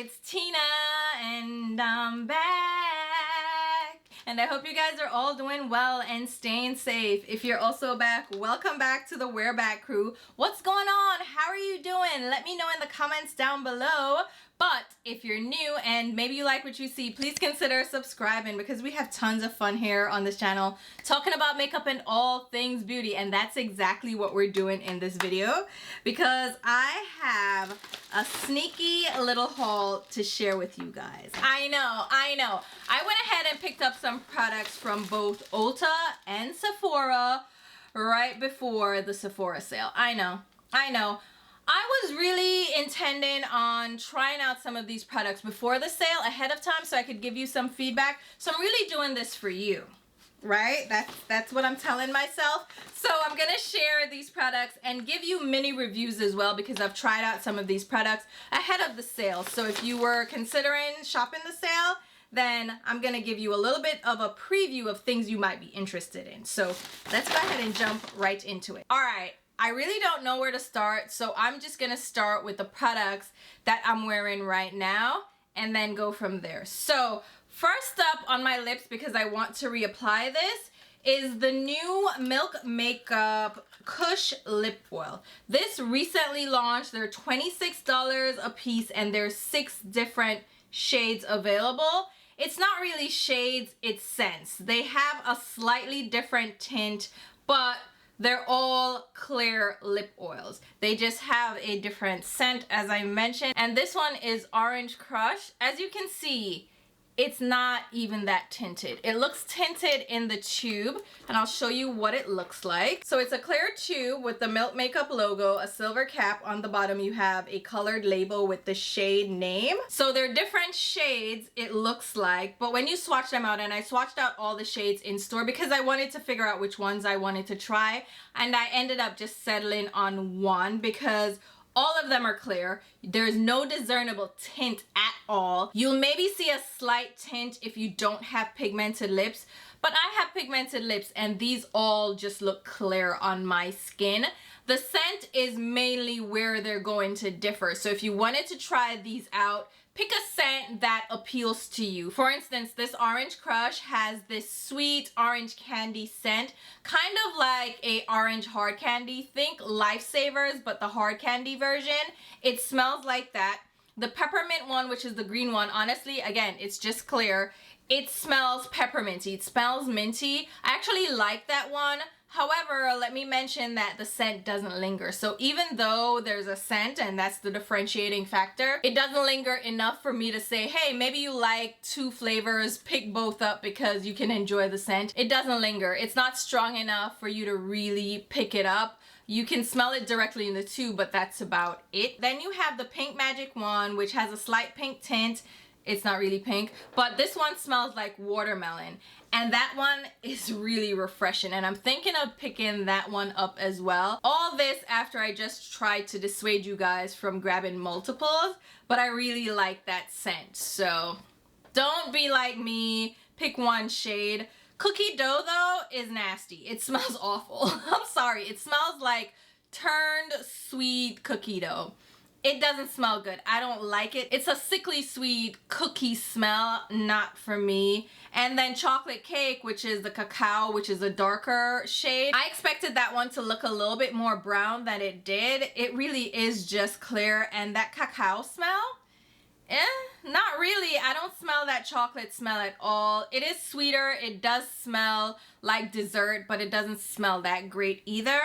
it's Tina and I'm back. And I hope you guys are all doing well and staying safe. If you're also back, welcome back to the We're Back crew. What's going on? How are you doing? Let me know in the comments down below. But if you're new and maybe you like what you see, please consider subscribing because we have tons of fun here on this channel talking about makeup and all things beauty. And that's exactly what we're doing in this video because I have a sneaky little haul to share with you guys. I know. I went ahead and picked up some products from both Ulta and Sephora right before the Sephora sale. I know. I was really intending on trying out some of these products before the sale ahead of time so I could give you some feedback. So I'm really doing this for you, right? That's what I'm telling myself. So I'm gonna share these products and give you mini reviews as well because I've tried out some of these products ahead of the sale. So if you were considering shopping the sale, then I'm gonna give you a little bit of a preview of things you might be interested in. So let's go ahead and jump right into it. All right. I really don't know where to start, so I'm just gonna start with the products that I'm wearing right now and then go from there. So first up on my lips, because I want to reapply this, is the new Milk Makeup Kush Lip Oil. This recently launched. They're $26 a piece and there's 6 different shades available. It's not really shades, it's scents. They have a slightly different tint, but they're all clear lip oils. They just have a different scent, as I mentioned. And this one is Orange Crush. As you can see, it's not even that tinted. It looks tinted in the tube, and I'll show you what it looks like. So it's a clear tube with the Milk Makeup logo, a silver cap. On the bottom, you have a colored label with the shade name. So they're different shades, it looks like, but when you swatch them out, and I swatched out all the shades in store because I wanted to figure out which ones I wanted to try, and I ended up just settling on one because all of them are clear. There's no discernible tint at all. You'll maybe see a slight tint if you don't have pigmented lips, but I have pigmented lips and these all just look clear on my skin. The scent is mainly where they're going to differ. So if you wanted to try these out, pick a scent that appeals to you. For instance, this Orange Crush has this sweet orange candy scent, kind of like a orange hard candy. Think Lifesavers, but the hard candy version. It smells like that. The peppermint one, which is the green one, honestly, again, it's just clear. It smells pepperminty. It smells minty. I actually like that one. However, let me mention that the scent doesn't linger. So even though there's a scent and that's the differentiating factor, it doesn't linger enough for me to say, hey, maybe you like 2 flavors, pick both up because you can enjoy the scent. It doesn't linger. It's not strong enough for you to really pick it up. You can smell it directly in the tube, but that's about it. Then you have the Pink Magic one, which has a slight pink tint. It's not really pink, but this one smells like watermelon. And that one is really refreshing. And I'm thinking of picking that one up as well. All this after I just tried to dissuade you guys from grabbing multiples, but I really like that scent. So don't be like me, pick one shade. Cookie dough though is nasty. It smells awful. I'm sorry. It smells like turned sweet cookie dough. It doesn't smell good. I don't like it. It's a sickly sweet cookie smell, not for me. And then chocolate cake, which is the cacao, which is a darker shade. I expected that one to look a little bit more brown than it did. It really is just clear. And that cacao smell, not really. I don't smell that chocolate smell at all. It is sweeter. It does smell like dessert, but it doesn't smell that great either.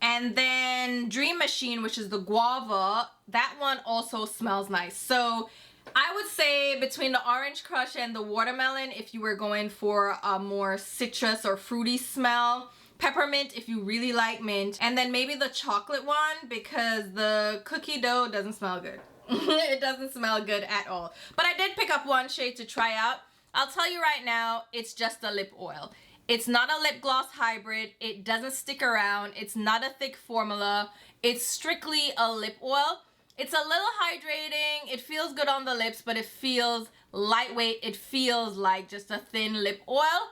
And then Dream Machine, which is the guava, that one also smells nice. So I would say between the Orange Crush and the watermelon, if you were going for a more citrus or fruity smell, peppermint if you really like mint, and then maybe the chocolate one because the cookie dough doesn't smell good. It doesn't smell good at all. But I did pick up one shade to try out. I'll tell you right now, it's just a lip oil. It's not a lip gloss hybrid. It doesn't stick around. It's not a thick formula. It's strictly a lip oil. It's a little hydrating. It feels good on the lips, but it feels lightweight. It feels like just a thin lip oil.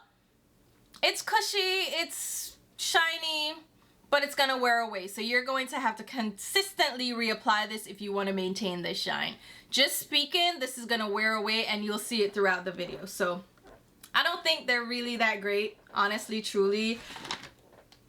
It's cushy. It's shiny. but it's gonna wear away. So you're going to have to consistently reapply this if you want to maintain this shine. Just speaking, this is gonna wear away and you'll see it throughout the video. So I don't think they're really that great, honestly, truly.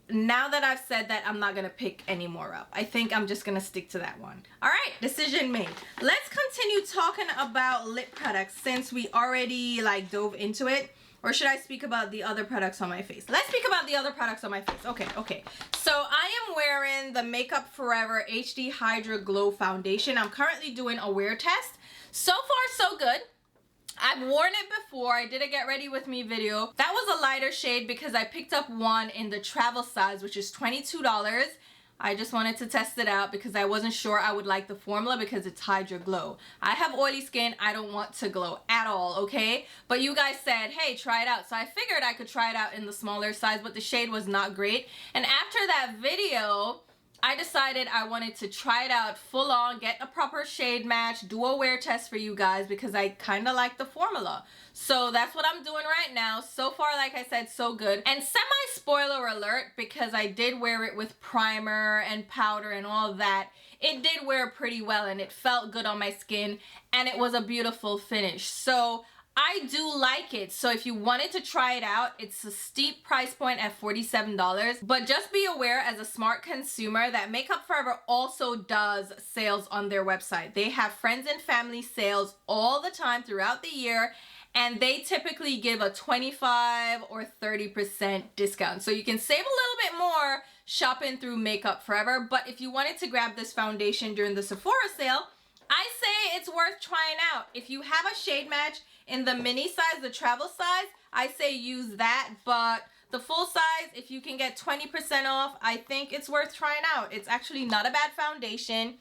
Now that I've said that, I'm not gonna pick any more up. I think I'm just gonna stick to that one. All right, decision made. Let's continue talking about lip products since we already like dove into it. Or should I speak about the other products on my face? Let's speak about the other products on my face. Okay. So I am wearing the Makeup Forever HD Hydra Glow Foundation. I'm currently doing a wear test. So far, so good. I've worn it before. I did a get ready with me video. That was a lighter shade because I picked up one in the travel size, which is $22. I just wanted to test it out because I wasn't sure I would like the formula because it's Hydra Glow. I have oily skin. I don't want to glow at all, okay? But you guys said, hey, try it out. So I figured I could try it out in the smaller size, but the shade was not great. And after that video, I decided I wanted to try it out full on, get a proper shade match, do a wear test for you guys because I kind of like the formula. So that's what I'm doing right now. So far, like I said, so good. And semi-spoiler alert, because I did wear it with primer and powder and all that, it did wear pretty well and it felt good on my skin and it was a beautiful finish. So I do like it. So if you wanted to try it out, it's a steep price point at $47. But just be aware as a smart consumer that Makeup Forever also does sales on their website. They have friends and family sales all the time throughout the year. And they typically give a 25 or 30% discount. So you can save a little bit more shopping through Makeup Forever. But if you wanted to grab this foundation during the Sephora sale, I say it's worth trying out. If you have a shade match in the mini size, the travel size, I say use that. But the full size, if you can get 20% off, I think it's worth trying out. It's actually not a bad foundation.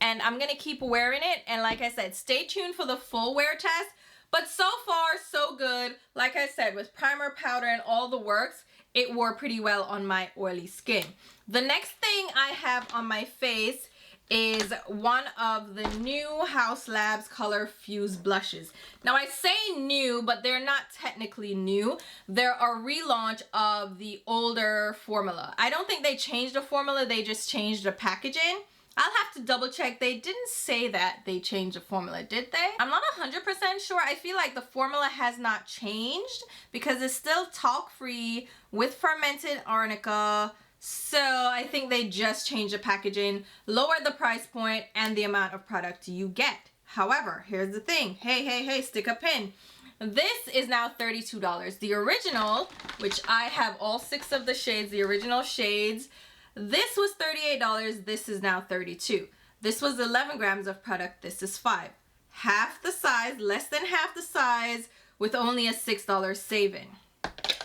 And I'm going to keep wearing it. And like I said, stay tuned for the full wear test. But so far, so good. Like I said, with primer, powder, and all the works, it wore pretty well on my oily skin. The next thing I have on my face is one of the new Haus Labs Color Fuse blushes. Now I say new, but they're not technically new. They're a relaunch of the older formula. I don't think they changed the formula, they just changed the packaging. I'll have to double check. They didn't say that they changed the formula, did they? I'm not 100% sure. I feel like the formula has not changed because it's still talc-free with fermented arnica. So I think they just changed the packaging, lowered the price point and the amount of product you get. However, here's the thing. Hey, stick a pin. This is now $32. The original, which I have all 6 of the shades, the original shades, this was $38. This is now $32. This was 11 grams of product. This is 5. Half the size, less than half the size, with only a $6 saving.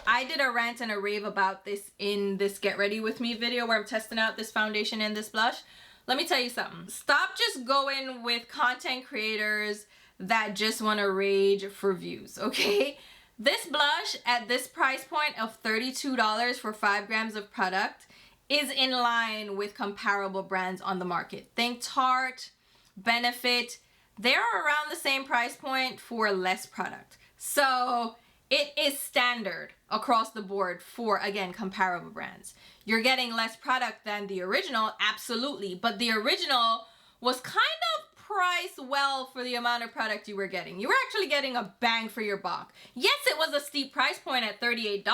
I did a rant and a rave about this in this Get Ready With Me video where I'm testing out this foundation and this blush. Let me tell you something. Stop just going with content creators that just want to rage for views, okay? This blush at this price point of $32 for 5 grams of product is in line with comparable brands on the market. Think Tarte, Benefit. They're around the same price point for less product. So it is standard across the board for, again, comparable brands. You're getting less product than the original, absolutely. But the original was kind of priced well for the amount of product you were getting. You were actually getting a bang for your buck. Yes, it was a steep price point at $38.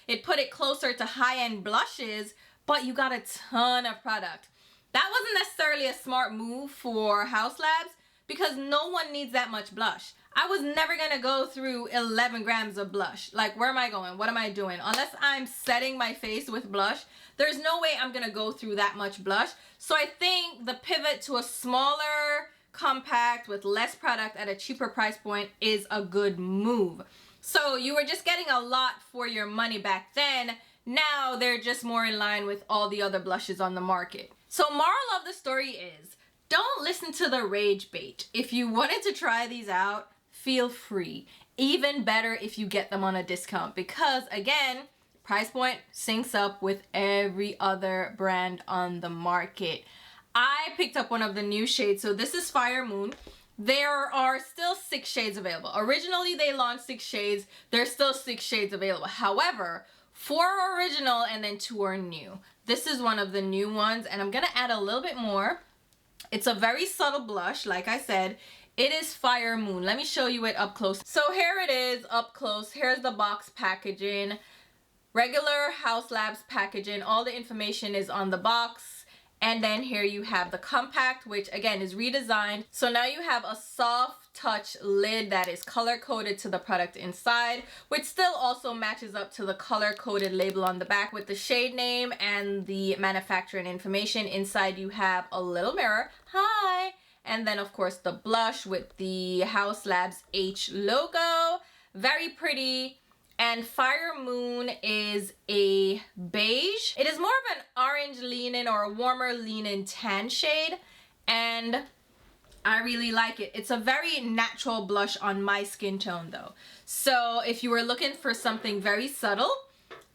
It put it closer to high-end blushes, but you got a ton of product. That wasn't necessarily a smart move for Haus Labs because no one needs that much blush. I was never gonna go through 11 grams of blush. Like, where am I going? What am I doing? Unless I'm setting my face with blush, there's no way I'm gonna go through that much blush. So I think the pivot to a smaller compact with less product at a cheaper price point is a good move. So you were just getting a lot for your money back then. Now they're just more in line with all the other blushes on the market. So moral of the story is, don't listen to the rage bait. If you wanted to try these out, feel free. Even better if you get them on a discount because, again, price point syncs up with every other brand on the market. I picked up one of the new shades. So this is Fire Moon. There are still 6 shades available. Originally, they launched 6 shades. There's still 6 shades available. However, 4 are original and then 2 are new. This is one of the new ones, and I'm gonna add a little bit more. It's a very subtle blush, like I said. It is Fire Moon. Let me show you it up close. So here it is up close. Here's the box packaging. Regular Haus Labs packaging. All the information is on the box. And then here you have the compact, which again is redesigned. So now you have a soft touch lid that is color coded to the product inside, which still also matches up to the color coded label on the back with the shade name and the manufacturing information. Inside you have a little mirror. Hi! And then of course the blush with the Haus Labs H logo. Very pretty. And Fire Moon is a beige. It is more of an orange leaning or a warmer leaning tan shade. And I really like it. It's a very natural blush on my skin tone though. So if you were looking for something very subtle,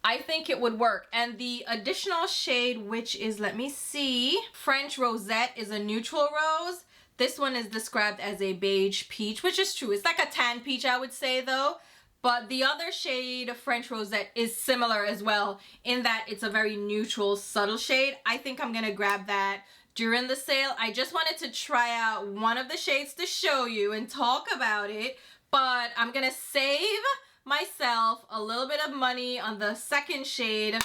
I think it would work. And the additional shade, which is, let me see, French Rosette, is a neutral rose. This one is described as a beige peach, which is true. It's like a tan peach, I would say though. But the other shade, French Rosette, is similar as well in that it's a very neutral, subtle shade. I think I'm gonna grab that during the sale. I just wanted to try out one of the shades to show you and talk about it, but I'm gonna save myself a little bit of money on the second shade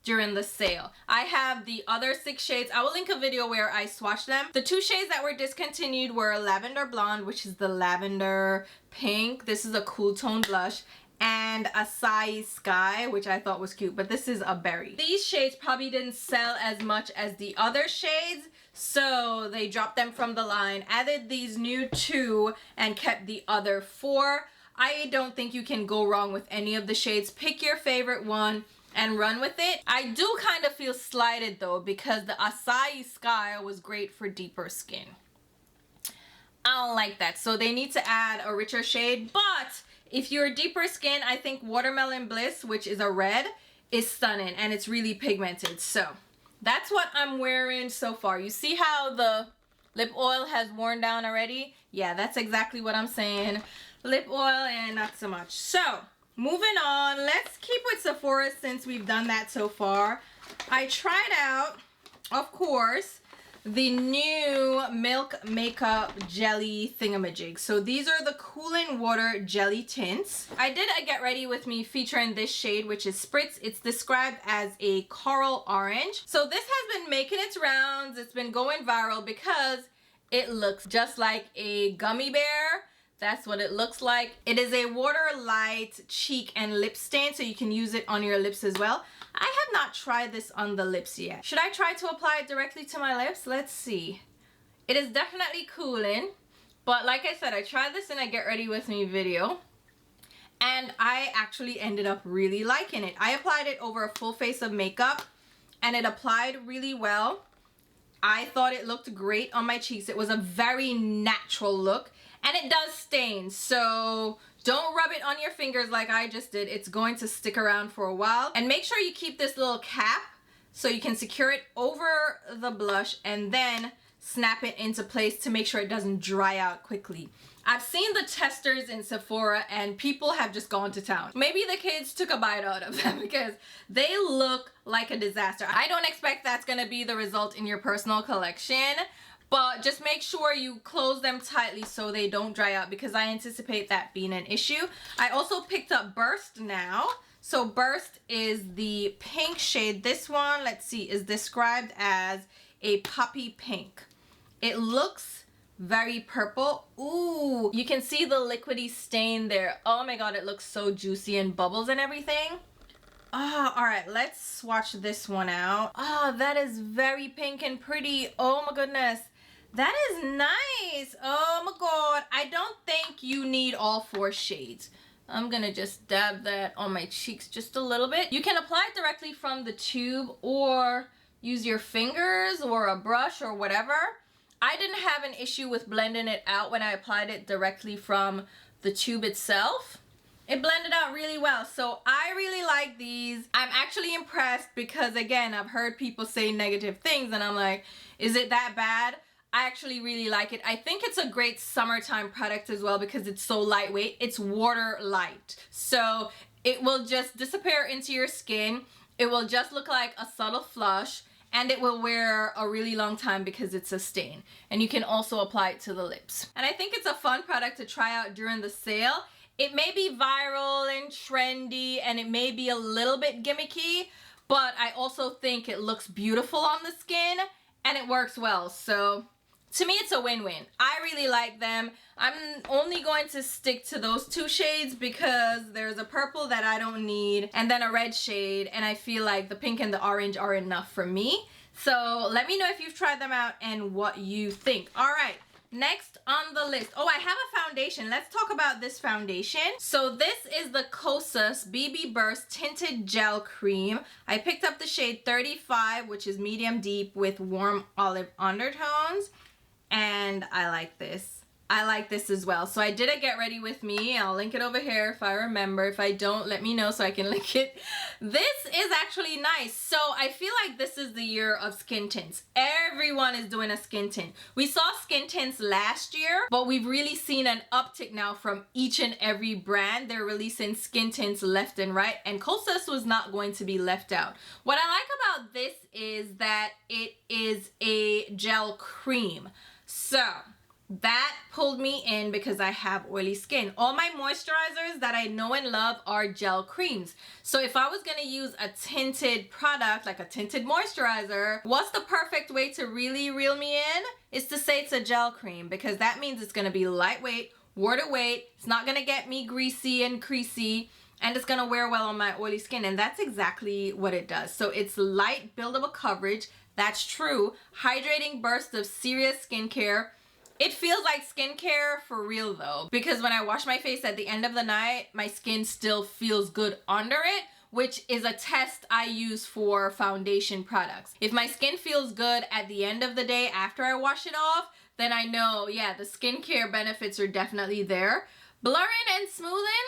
during the sale. I have the other 6 shades. I will link a video where I swatched them. The 2 shades that were discontinued were Lavender Blonde, which is the lavender pink. This is a cool tone blush. And Acai Sky, which I thought was cute, but this is a berry. These shades probably didn't sell as much as the other shades, so they dropped them from the line, added these new 2, and kept the other 4. I don't think you can go wrong with any of the shades. Pick your favorite one and run with it. I do kind of feel slighted though, because the Acai Sky was great for deeper skin. I don't like that, so they need to add a richer shade. But if you're deeper skin, I think Watermelon Bliss, which is a red, is stunning and it's really pigmented. So that's what I'm wearing so far. You see how the lip oil has worn down already? Yeah, that's exactly what I'm saying. Lip oil and not so much. So moving on, let's keep with Sephora since we've done that so far. I tried out, of course, the new Milk Makeup Jelly Thingamajig. So these are the Cooling Water Jelly Tints. I did a Get Ready With Me featuring this shade, which is Spritz. It's described as a coral orange. So this has been making its rounds. It's been going viral because it looks just like a gummy bear. That's what it looks like. It is a water light cheek and lip stain, so you can use it on your lips as well. I have not tried this on the lips yet. Should I try to apply it directly to my lips? Let's see. It is definitely cooling, but like I said, I tried this in a Get Ready With Me video, and I actually ended up really liking it. I applied it over a full face of makeup, and it applied really well. I thought it looked great on my cheeks. It was a very natural look. And it does stain, so don't rub it on your fingers like I just did. It's going to stick around for a while. And make sure you keep this little cap so you can secure it over the blush and then snap it into place to make sure it doesn't dry out quickly. I've seen the testers in Sephora and people have just gone to town. Maybe the kids took a bite out of them because they look like a disaster. I don't expect that's gonna be the result in your personal collection, but just make sure you close them tightly so they don't dry out, because I anticipate that being an issue. I also picked up Burst now. So Burst is the pink shade. This one, let's see, is described as a poppy pink. It looks very purple. Ooh, you can see the liquidy stain there. Oh my god, it looks so juicy and bubbles and everything. Oh, all right, let's swatch this one out. Oh, that is very pink and pretty. Oh my goodness. That is nice. Oh my god. I don't think you need all 4 shades. I'm gonna just dab that on my cheeks just a little bit. You can apply it directly from the tube or use your fingers or a brush or whatever. I didn't have an issue with blending it out when I applied it directly from the tube itself. It blended out really well, so I really like these. I'm actually impressed because, again, I've heard people say negative things and I'm like, is it that bad? I actually really like it. I think it's a great summertime product as well because it's so lightweight. It's water light, so it will just disappear into your skin. It will just look like a subtle flush, and it will wear a really long time because it's a stain. And you can also apply it to the lips. And I think it's a fun product to try out during the sale. It may be viral and trendy, and it may be a little bit gimmicky, but I also think it looks beautiful on the skin and it works well. So to me, it's a win-win. I really like them. I'm only going to stick to those 2 shades because there's a purple that I don't need and then a red shade, and I feel like the pink and the orange are enough for me. So let me know if you've tried them out and what you think. All right. Next on the list, oh, I have a foundation. Let's talk about this foundation. So this is the Kosas BB Burst Tinted Gel Cream. I picked up the shade 35, which is medium deep with warm olive undertones. And I like this. I like this as well. So I did a get ready with me. I'll link it over here if I remember. If I don't, let me know so I can link it. This is actually nice. So I feel like this is the year of skin tints. Everyone is doing a skin tint. We saw skin tints last year, but we've really seen an uptick now from each and every brand. They're releasing skin tints left and right, and Kosas was not going to be left out. What I like about this is that it is a gel cream. So that pulled me in because I have oily skin. All my moisturizers that I know and love are gel creams. So if I was going to use a tinted product, like a tinted moisturizer, what's the perfect way to really reel me in? Is to say it's a gel cream, because that means it's going to be lightweight, water weight, it's not going to get me greasy and creasy, and it's going to wear well on my oily skin. And that's exactly what it does. So it's light, buildable coverage. That's true. Hydrating burst of serious skincare. It feels like skincare for real though, because when I wash my face at the end of the night, my skin still feels good under it, which is a test I use for foundation products. If my skin feels good at the end of the day after I wash it off, then I know, yeah, the skincare benefits are definitely there. Blurring and smoothing,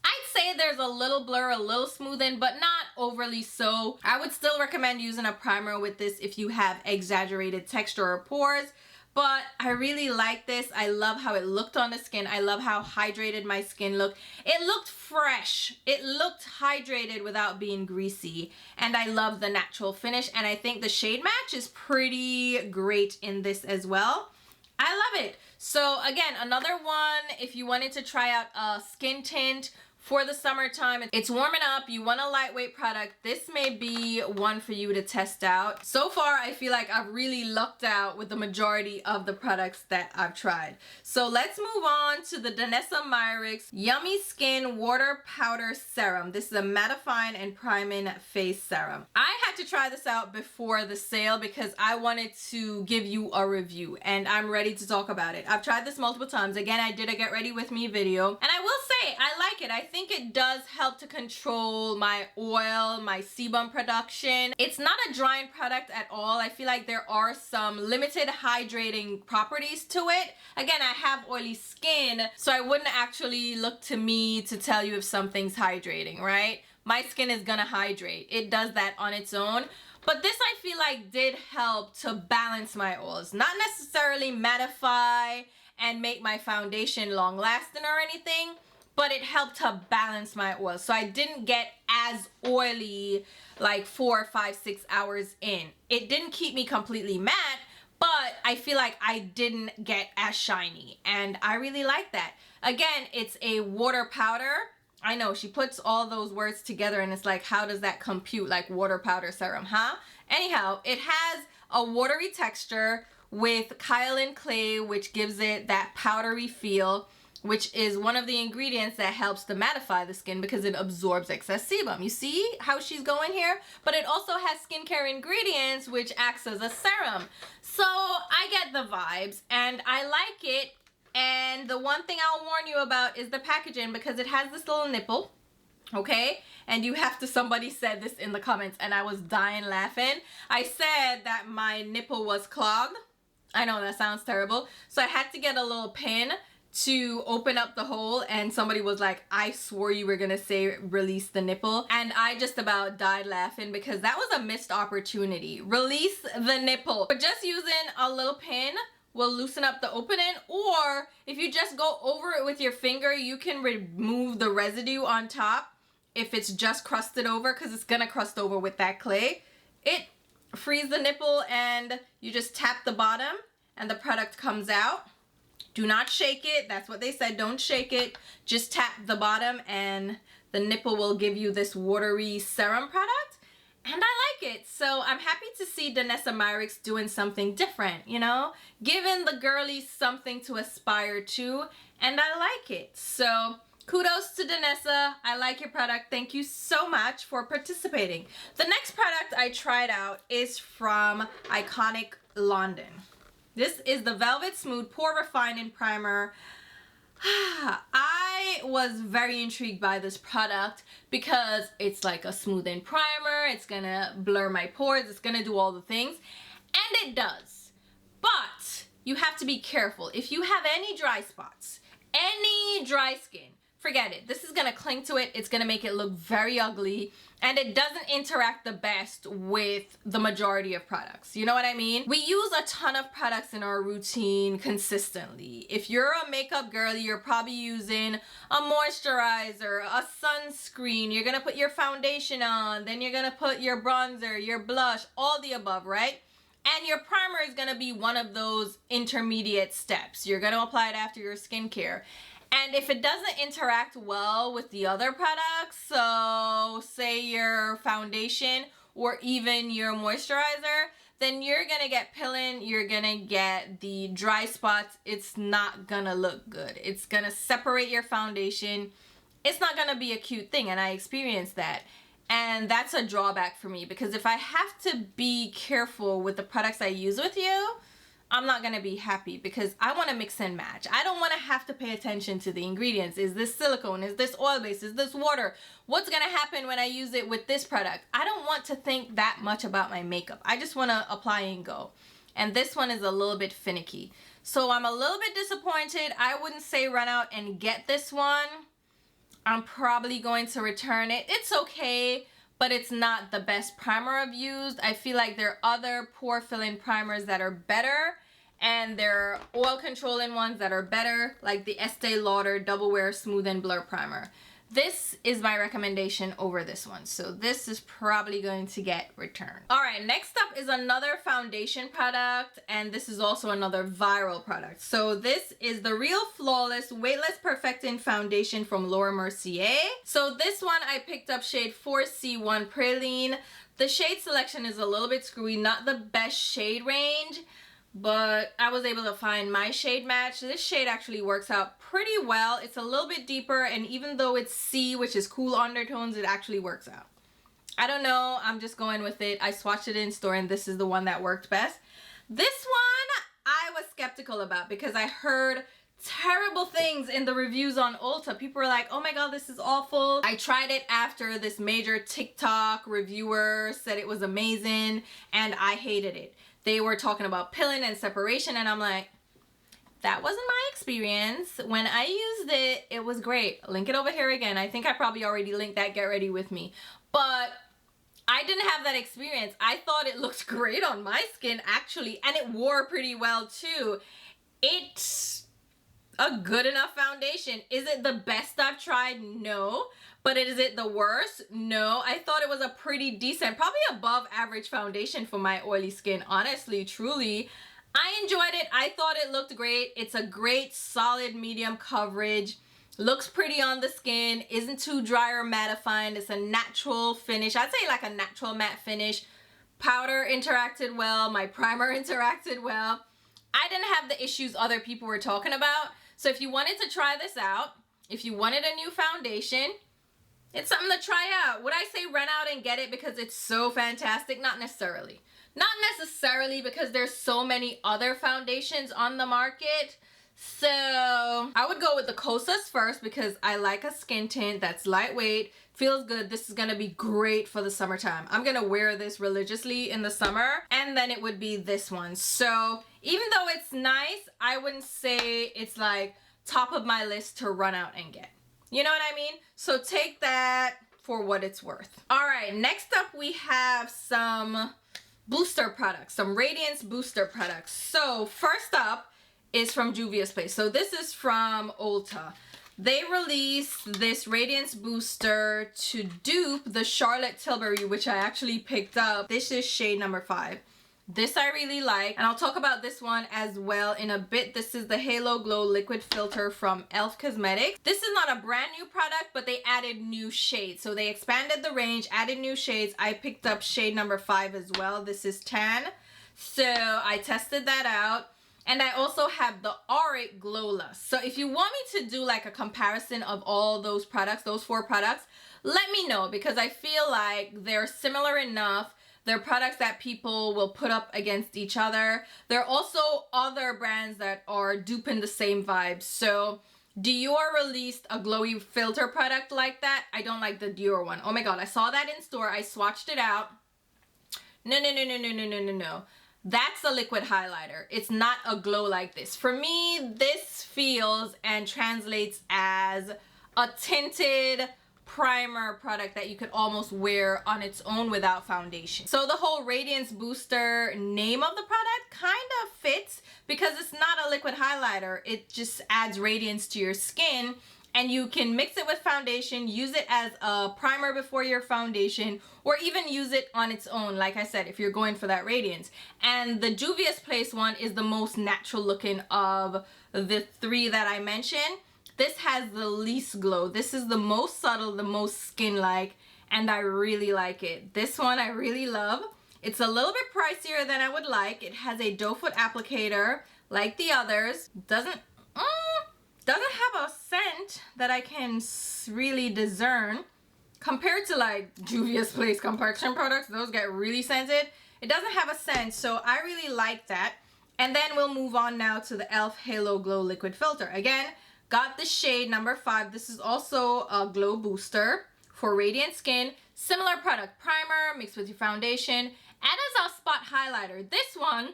I'd say there's a little blur, a little smoothing, but not overly so. I would still recommend using a primer with this if you have exaggerated texture or pores. But I really like this. I love how it looked on the skin. I love how hydrated my skin looked. It looked fresh. It looked hydrated without being greasy. And I love the natural finish. And I think the shade match is pretty great in this as well. I love it. So again, another one, if you wanted to try out a skin tint for the summertime, it's warming up, you want a lightweight product, this may be one for you to test out. So far, I feel like I've really lucked out with the majority of the products that I've tried. So let's move on to the Danessa Myricks Yummy Skin Water Powder Serum. This is a mattifying and priming face serum. I had to try this out before the sale because I wanted to give you a review, and I'm ready to talk about it. I've tried this multiple times. Again, I did a get ready with me video, and I will say I like it. I think it does help to control my oil, my sebum production. It's not a drying product at all. I feel like there are some limited hydrating properties to it. Again, I have oily skin, so I wouldn't actually look to me to tell you if something's hydrating, right? My skin is gonna hydrate. It does that on its own. But this, I feel like, did help to balance my oils. Not necessarily mattify and make my foundation long lasting or anything, but it helped to balance my oil. So I didn't get as oily like 4, 5, 6 hours in. It didn't keep me completely matte, but I feel like I didn't get as shiny, and I really like that. Again, it's a water powder. I know she puts all those words together and it's like, how does that compute, like water powder serum, huh? Anyhow, it has a watery texture with kaolin clay, which gives it that powdery feel, which is one of the ingredients that helps to mattify the skin because it absorbs excess sebum. You see how she's going here? But it also has skincare ingredients which acts as a serum. So I get the vibes and I like it. And the one thing I'll warn you about is the packaging, because it has this little nipple, okay? And you have to, somebody said this in the comments and I was dying laughing. I said that my nipple was clogged. I know that sounds terrible. So I had to get a little pin to open up the hole, and somebody was like, I swore you were gonna say release the nipple, and I just about died laughing because that was a missed opportunity. Release the nipple. But just using a little pin will loosen up the opening, or if you just go over it with your finger, you can remove the residue on top if it's just crusted over, because it's gonna crust over with that clay. It frees the nipple and you just tap the bottom and the product comes out. Do not shake it. That's what they said. Don't shake it. Just tap the bottom and the nipple will give you this watery serum product. And I like it. So I'm happy to see Danessa Myricks doing something different, you know, giving the girlies something to aspire to. And I like it. So kudos to Danessa. I like your product. Thank you so much for participating. The next product I tried out is from Iconic London. This is the Velvet Smooth Pore Refining Primer. I was very intrigued by this product because it's like a smoothing primer. It's gonna blur my pores. It's gonna do all the things. And it does. But you have to be careful. If you have any dry spots, any dry skin, forget it. This is gonna cling to it. It's gonna make it look very ugly. And it doesn't interact the best with the majority of products. You know what I mean? We use a ton of products in our routine consistently. If you're a makeup girly, you're probably using a moisturizer, a sunscreen. You're gonna put your foundation on. Then you're gonna put your bronzer, your blush, all the above, right? And your primer is gonna be one of those intermediate steps. You're gonna apply it after your skincare. And if it doesn't interact well with the other products, so say your foundation or even your moisturizer, then you're gonna get peeling, you're gonna get the dry spots. It's not gonna look good. It's gonna separate your foundation. It's not gonna be a cute thing, and I experienced that. And that's a drawback for me, because if I have to be careful with the products I use with you, I'm not gonna be happy, because I wanna mix and match. I don't wanna have to pay attention to the ingredients. Is this silicone? Is this oil-based? Is this water? What's gonna happen when I use it with this product? I don't want to think that much about my makeup. I just wanna apply and go. And this one is a little bit finicky. So I'm a little bit disappointed. I wouldn't say run out and get this one. I'm probably going to return it. It's okay, but it's not the best primer I've used. I feel like there are other pore filling primers that are better, and there are oil controlling ones that are better, like the Estee Lauder Double Wear Smooth and Blur Primer. This is my recommendation over this one, so this is probably going to get returned. All right, next up is another foundation product, and this is also another viral product. So this is the Real Flawless Weightless Perfecting Foundation from Laura Mercier. So this one I picked up shade 4C1 Praline. The shade selection is a little bit screwy, not the best shade range, but I was able to find my shade match. This shade actually works out pretty well. It's a little bit deeper, and even though it's C, which is cool undertones, it actually works out. I don't know, I'm just going with it. I swatched it in store and this is the one that worked best. This one I was skeptical about because I heard terrible things in the reviews on Ulta. People were like, oh my god, this is awful. I tried it after this major TikTok reviewer said it was amazing, and I hated it. They were talking about pilling and separation, and I'm like, that wasn't my experience. When I used it, it was great. Link it over here again. I think I probably already linked that Get Ready With Me. But I didn't have that experience. I thought it looked great on my skin, actually, and it wore pretty well, too. It's a good enough foundation. Is it the best I've tried? No. But is it the worst? No. I thought it was a pretty decent, probably above average foundation for my oily skin. Honestly, truly, I enjoyed it. I thought it looked great. It's a great solid medium coverage. Looks pretty on the skin. Isn't too dry or mattifying. It's a natural finish. I'd say like a natural matte finish. Powder interacted well. My primer interacted well. I didn't have the issues other people were talking about. So if you wanted to try this out, if you wanted a new foundation, it's something to try out. Would I say run out and get it because it's so fantastic? Not necessarily. Not necessarily, because there's so many other foundations on the market. So I would go with the Kosas first because I like a skin tint that's lightweight, feels good. This is gonna be great for the summertime. I'm gonna wear this religiously in the summer, and then it would be this one. So even though it's nice, I wouldn't say it's like top of my list to run out and get. You know what I mean? So take that for what it's worth. All right, next up we have some booster products, some radiance booster products. So first up is from Juvia's Place. So this is from Ulta. they released this radiance booster to dupe the Charlotte Tilbury, which I actually picked up. This is shade number 5. This I really like, and I'll talk about this one as well in a bit. This is the Halo Glow Liquid Filter from e.l.f. Cosmetics. This is not a brand new product, but they added new shades. So they expanded the range, added new shades. I picked up shade number 5 as well. This is tan. So I tested that out. And I also have the Auric Glow Lust. So if you want me to do like a comparison of all those products, those 4 products, let me know, because I feel like they're similar enough. They're products that people will put up against each other. There are also other brands that are duping the same vibes. So Dior released a glowy filter product like that. I don't like the Dior one. Oh my god, I saw that in store. I swatched it out. No. That's a liquid highlighter. It's not a glow like this. For me, this feels and translates as a tinted primer product that you could almost wear on its own without foundation. So the whole radiance booster name of the product kind of fits because it's not a liquid highlighter. It just adds radiance to your skin, and you can mix it with foundation, use it as a primer before your foundation, or even use it on its own, like I said, if you're going for that radiance. And the Juvia's Place one is the most natural looking of the 3 that I mentioned. This has the least glow. This is the most subtle, the most skin-like, and I really like it. This one I really love. It's a little bit pricier than I would like. It has a doe foot applicator like the others. Doesn't have a scent that I can really discern compared to like Juvia's Place complexion products. Those get really scented. It doesn't have a scent, so I really like that. And then we'll move on now to the e.l.f. Halo Glow Liquid Filter. Again, got the shade number 5. This is also a glow booster for radiant skin. Similar product, primer mixed with your foundation, and as a spot highlighter. This one,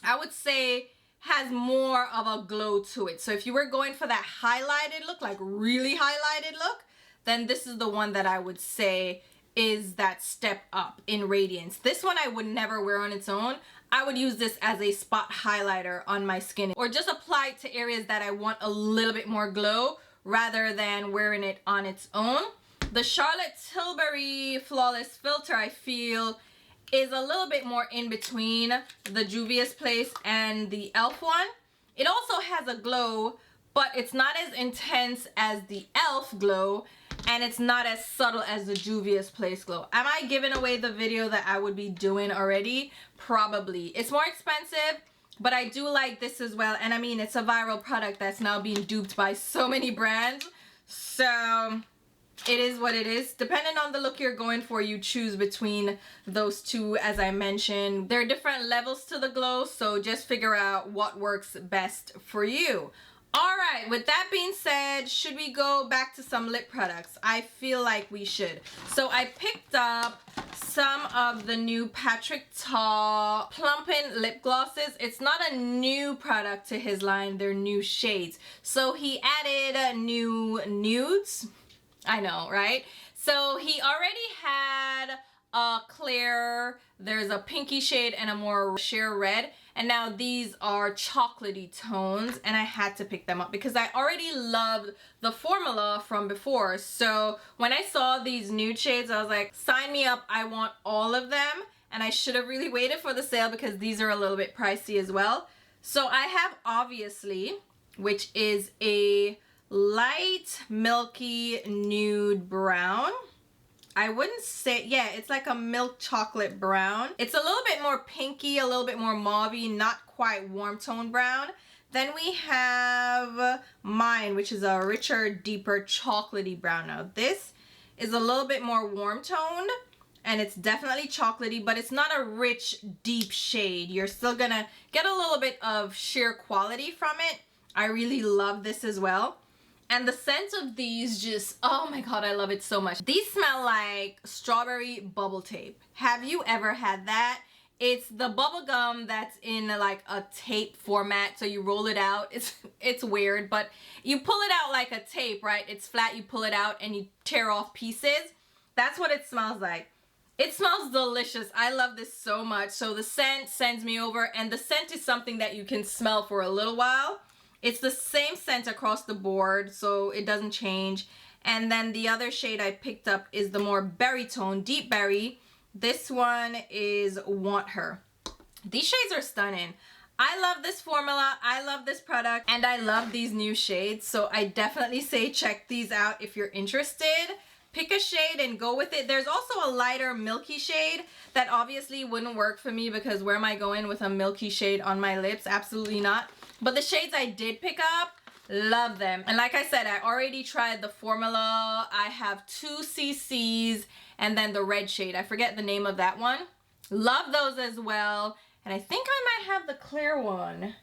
I would say, has more of a glow to it. So if you were going for that highlighted look, like really highlighted look, then this is the one that I would say is that step up in radiance. This one I would never wear on its own. I would use this as a spot highlighter on my skin, or just apply it to areas that I want a little bit more glow rather than wearing it on its own. The Charlotte Tilbury Flawless Filter, I feel, is a little bit more in between the Juvia's Place and the e.l.f. one. It also has a glow, but it's not as intense as the e.l.f. glow, and it's not as subtle as the Juvia's Place glow. Am I giving away the video that I would be doing already? Probably. It's more expensive, but I do like this as well. And I mean, it's a viral product that's now being duped by so many brands. So it is what it is. Depending on the look you're going for, you choose between those 2, as I mentioned. There are different levels to the glow, so just figure out what works best for you. Alright, with that being said, should we go back to some lip products? I feel like we should. So I picked up some of the new Patrick Ta Plumpin' lip glosses. It's not a new product to his line, they're new shades. So he added new nudes. I know, right? So he already had a clear, there's a pinky shade and a more sheer red, and now these are chocolatey tones, and I had to pick them up because I already loved the formula from before. So when I saw these nude shades, I was like, sign me up, I want all of them. And I should have really waited for the sale because these are a little bit pricey as well. So I have Obviously, which is a light milky nude brown. I wouldn't say, yeah, it's like a milk chocolate brown. It's a little bit more pinky, a little bit more mauvey, not quite warm tone brown. Then we have mine, which is a richer, deeper chocolatey brown. Now this is a little bit more warm toned, and it's definitely chocolatey, but it's not a rich, deep shade. You're still gonna get a little bit of sheer quality from it. I really love this as well. And the scent of these just, oh my god, I love it so much. These smell like strawberry bubble tape. Have you ever had that? It's the bubble gum that's in like a tape format, so you roll it out. It's weird, but you pull it out like a tape, right? It's flat, you pull it out and you tear off pieces. That's what it smells like. It smells delicious. I love this so much. So the scent sends me over, and the scent is something that you can smell for a little while. It's the same scent across the board, so it doesn't change. And then the other shade I picked up is the more berry tone, deep berry. This one is Want Her. These shades are stunning. I love this formula, I love this product, and I love these new shades. So I definitely say check these out if you're interested. Pick a shade and go with it. There's also a lighter milky shade that obviously wouldn't work for me because where am I going with a milky shade on my lips? Absolutely not. But the shades I did pick up, love them. And like I said, I already tried the formula. I have 2 CCs and then the red shade. I forget the name of that one. Love those as well. And I think I might have the clear one.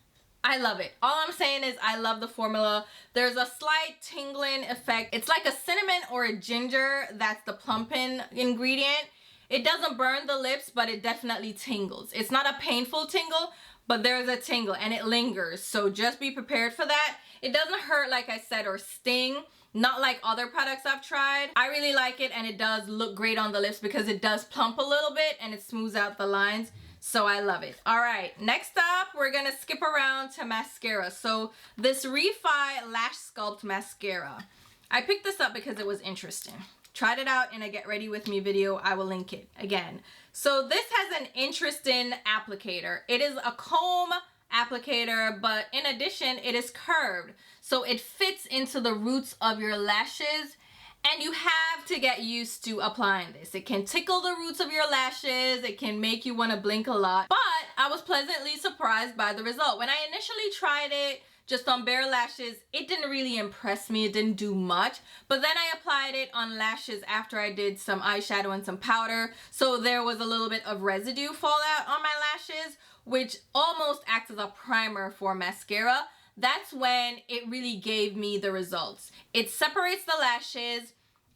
I love it. All I'm saying is I love the formula. There's a slight tingling effect. It's like a cinnamon or a ginger. That's the plumping ingredient. It doesn't burn the lips, but it definitely tingles. It's not a painful tingle, but there's a tingle and it lingers. So just be prepared for that. It doesn't hurt, like I said, or sting. Not like other products I've tried. I really like it and it does look great on the lips because it does plump a little bit and it smooths out the lines. So I love it. All right, next up, we're gonna skip around to mascara. So this Refi Lash Sculpt Mascara. I picked this up because it was interesting. Tried it out in a Get Ready With Me video. I will link it again. So this has an interesting applicator. It is a comb applicator, but in addition, it is curved. So it fits into the roots of your lashes. And you have to get used to applying this. It can tickle the roots of your lashes. It can make you want to blink a lot. But I was pleasantly surprised by the result. When I initially tried it just on bare lashes, it didn't really impress me. It didn't do much. But then I applied it on lashes after I did some eyeshadow and some powder. So there was a little bit of residue fallout on my lashes, which almost acts as a primer for mascara. That's when it really gave me the results. It separates the lashes,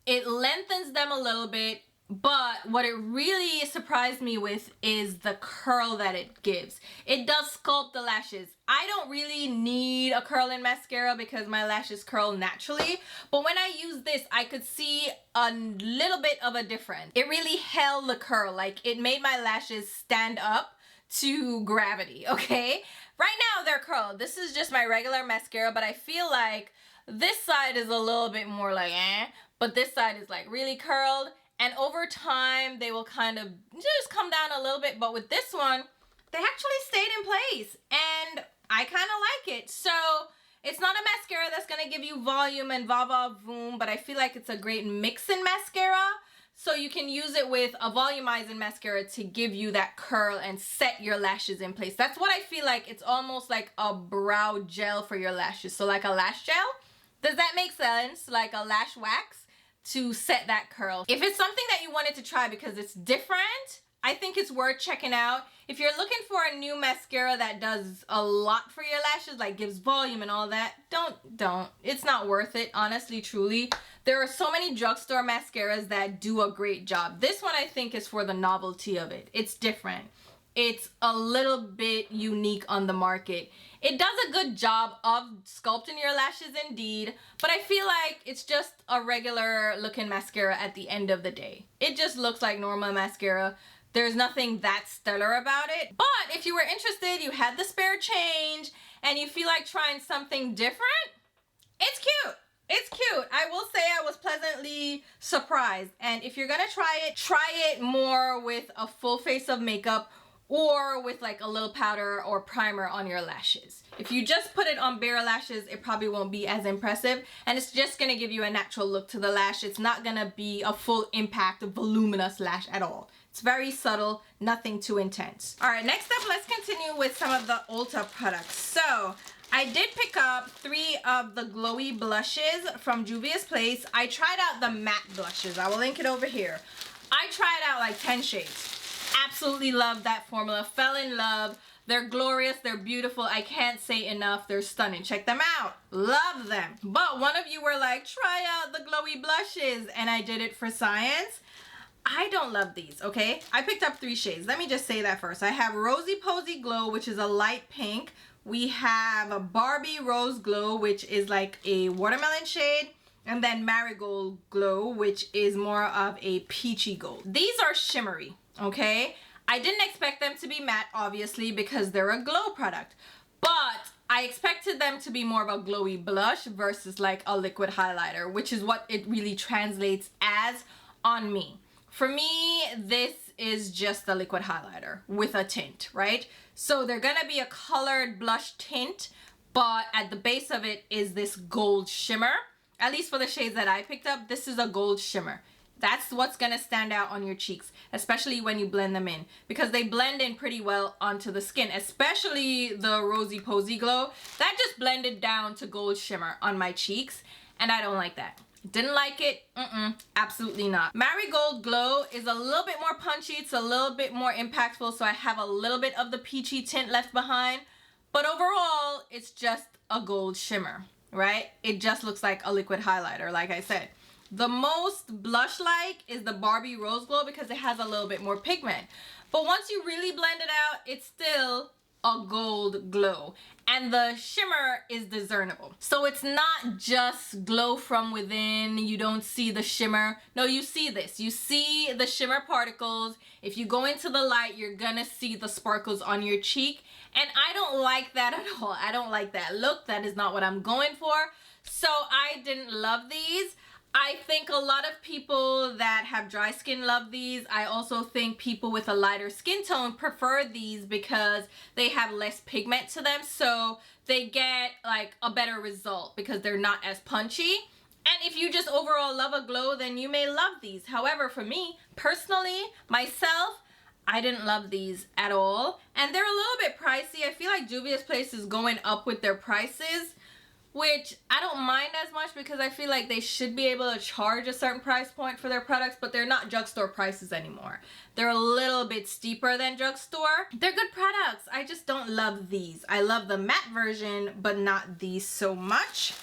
it lengthens them a little bit, but what it really surprised me with is the curl that it gives. It does sculpt the lashes. I don't really need a curling mascara because my lashes curl naturally, but when I use this, I could see a little bit of a difference. It really held the curl, like it made my lashes stand up to gravity, okay? Right now they're curled. This is just my regular mascara, but I feel like this side is a little bit more like but this side is like really curled, and over time they will kind of just come down a little bit, but with this one, they actually stayed in place and I kind of like it. So it's not a mascara that's gonna give you volume and va voom, but I feel like it's a great mix-in mascara. So you can use it with a volumizing mascara to give you that curl and set your lashes in place. That's what I feel like. It's almost like a brow gel for your lashes. So like a lash gel. Does that make sense? Like a lash wax to set that curl. If it's something that you wanted to try because it's different, I think it's worth checking out. If you're looking for a new mascara that does a lot for your lashes, like gives volume and all that, don't. It's not worth it, honestly, truly. There are so many drugstore mascaras that do a great job. This one I think is for the novelty of it. It's different. It's a little bit unique on the market. It does a good job of sculpting your lashes indeed, but I feel like it's just a regular looking mascara at the end of the day. It just looks like normal mascara. There's nothing that stellar about it. But if you were interested, you had the spare change, and you feel like trying something different, it's cute. It's cute. I will say I was pleasantly surprised. And if you're gonna try it more with a full face of makeup or with like a little powder or primer on your lashes. If you just put it on bare lashes, it probably won't be as impressive, and it's just gonna give you a natural look to the lash. It's not gonna be a full impact voluminous lash at all. It's very subtle, nothing too intense. All right, next up, let's continue with some of the Ulta products. So I did pick up 3 of the glowy blushes from Juvia's Place. I tried out the matte blushes. I will link it over here. I tried out like 10 shades. Absolutely love that formula. Fell in love. They're glorious. They're beautiful. I can't say enough. They're stunning. Check them out. Love them. But one of you were like, try out the glowy blushes. And I did it for science. I don't love these, okay? I picked up 3 shades. Let me just say that first. I have Rosy Posey Glow, which is a light pink. We have a Barbie Rose Glow, which is like a watermelon shade. And then Marigold Glow, which is more of a peachy gold. These are shimmery, okay? I didn't expect them to be matte, obviously, because they're a glow product. But I expected them to be more of a glowy blush versus like a liquid highlighter, which is what it really translates as on me. For me, this is just a liquid highlighter with a tint, right? So they're gonna be a colored blush tint, but at the base of it is this gold shimmer. At least for the shades that I picked up, this is a gold shimmer. That's what's gonna stand out on your cheeks, especially when you blend them in, because they blend in pretty well onto the skin, especially the Rosy Posey Glow. That just blended down to gold shimmer on my cheeks, and I don't like that. Didn't like it. Absolutely not. Marigold Glow is a little bit more punchy. It's a little bit more impactful, so I have a little bit of the peachy tint left behind. But overall, it's just a gold shimmer, right? It just looks like a liquid highlighter, like I said. The most blush-like is the Barbie Rose Glow because it has a little bit more pigment. But once you really blend it out, it's still a gold glow. And the shimmer is discernible. So it's not just glow from within. You don't see the shimmer. No, you see this. You see the shimmer particles. If you go into the light, you're gonna see the sparkles on your cheek. And I don't like that at all. I don't like that look. That is not what I'm going for. So I didn't love these. I think a lot of people that have dry skin love these. I also think people with a lighter skin tone prefer these because they have less pigment to them, so they get like a better result because they're not as punchy. And if you just overall love a glow, then you may love these. However, for me, personally, myself, I didn't love these at all. And they're a little bit pricey. I feel like Juvia's Place is going up with their prices, which I don't mind as much because I feel like they should be able to charge a certain price point for their products, but they're not drugstore prices anymore. They're a little bit steeper than drugstore. They're good products. I just don't love these. I love the matte version, but not these so much.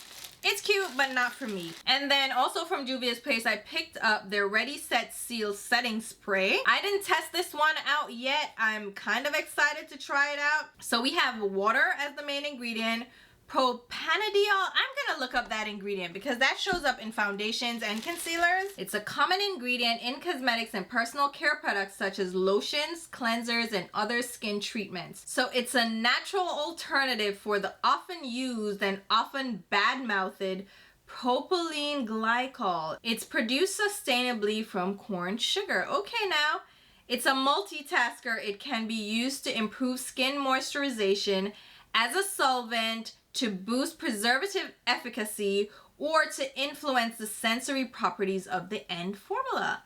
It's cute, but not for me. And then also from Juvia's Place, I picked up their Ready Set Seal Setting Spray. I didn't test this one out yet. I'm kind of excited to try it out. So we have water as the main ingredient, propanediol. I'm gonna look up that ingredient because that shows up in foundations and concealers. It's a common ingredient in cosmetics and personal care products such as lotions, cleansers, and other skin treatments. So it's a natural alternative for the often used and often bad-mouthed propylene glycol. It's produced sustainably from corn sugar. Okay, now it's a multitasker. It can be used to improve skin moisturization, as a solvent, to boost preservative efficacy, or to influence the sensory properties of the end formula.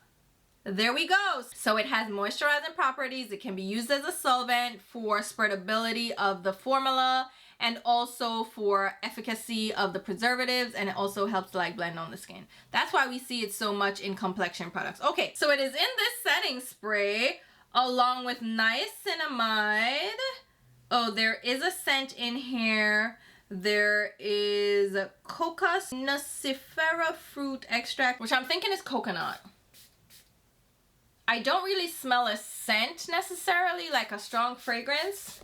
There we go. So it has moisturizing properties. It can be used as a solvent for spreadability of the formula and also for efficacy of the preservatives, and it also helps to like blend on the skin. That's why we see it so much in complexion products. Okay, so it is in this setting spray along with niacinamide. Oh, there is a scent in here. There is Cocos nacifera fruit extract, which I'm thinking is coconut. I don't really smell a scent necessarily, like a strong fragrance.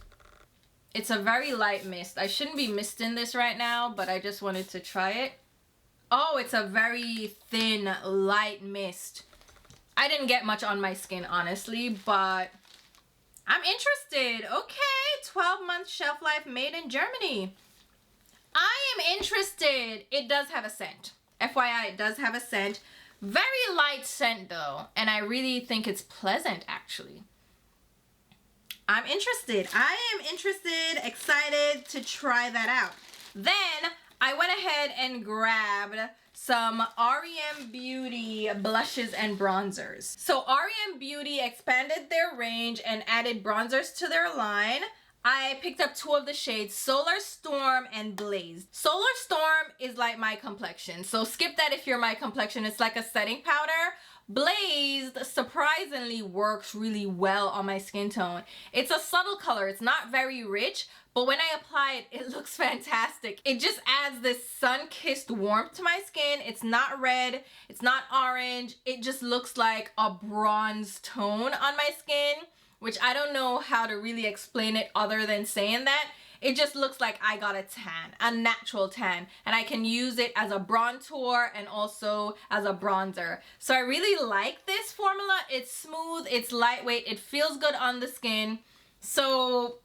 It's a very light mist. I shouldn't be misting this right now, but I just wanted to try it. Oh, it's a very thin, light mist. I didn't get much on my skin, honestly, but I'm interested. Okay, 12-month shelf life, made in Germany. I am interested. It does have a scent. FYI, it does have a scent. Very light scent though, and I really think it's pleasant actually. I'm interested. I am interested, excited to try that out. Then I went ahead and grabbed some REM Beauty blushes and bronzers. So REM Beauty expanded their range and added bronzers to their line. I picked up two of the shades, Solar Storm and Blazed. Solar Storm is like my complexion, so skip that if you're my complexion. It's like a setting powder. Blazed surprisingly works really well on my skin tone. It's a subtle color. It's not very rich, but when I apply it, it looks fantastic. It just adds this sun-kissed warmth to my skin. It's not red. It's not orange. It just looks like a bronze tone on my skin, which I don't know how to really explain it other than saying that. It just looks like I got a tan, a natural tan, and I can use it as a bronzer and also as a bronzer. So I really like this formula. It's smooth, it's lightweight, it feels good on the skin. So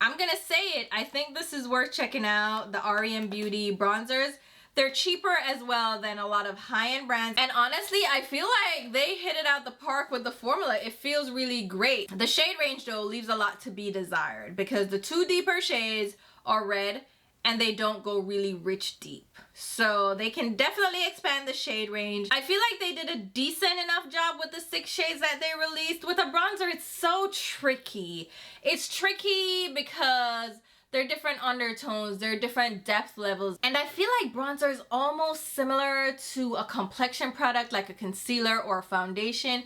I'm gonna say it, I think this is worth checking out, the REM Beauty bronzers. They're cheaper as well than a lot of high-end brands. And honestly, I feel like they hit it out the park with the formula. It feels really great. The shade range though leaves a lot to be desired because the 2 deeper shades are red and they don't go really rich deep. So they can definitely expand the shade range. I feel like they did a decent enough job with the 6 shades that they released. With a bronzer, it's so tricky. It's tricky because they're different undertones, they're different depth levels. And I feel like bronzer is almost similar to a complexion product like a concealer or a foundation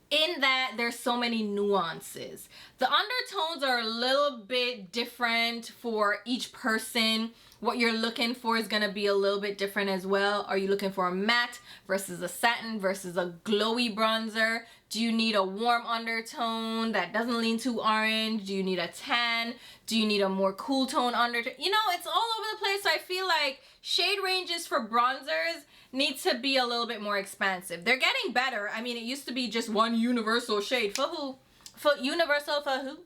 in that there's so many nuances. The undertones are a little bit different for each person. What you're looking for is gonna be a little bit different as well. Are you looking for a matte versus a satin versus a glowy bronzer? Do you need a warm undertone that doesn't lean too orange? Do you need a tan? Do you need a more cool tone undertone? You know, it's all over the place. So I feel like shade ranges for bronzers need to be a little bit more expansive. They're getting better. I mean, it used to be just one universal shade. For who? For universal for who?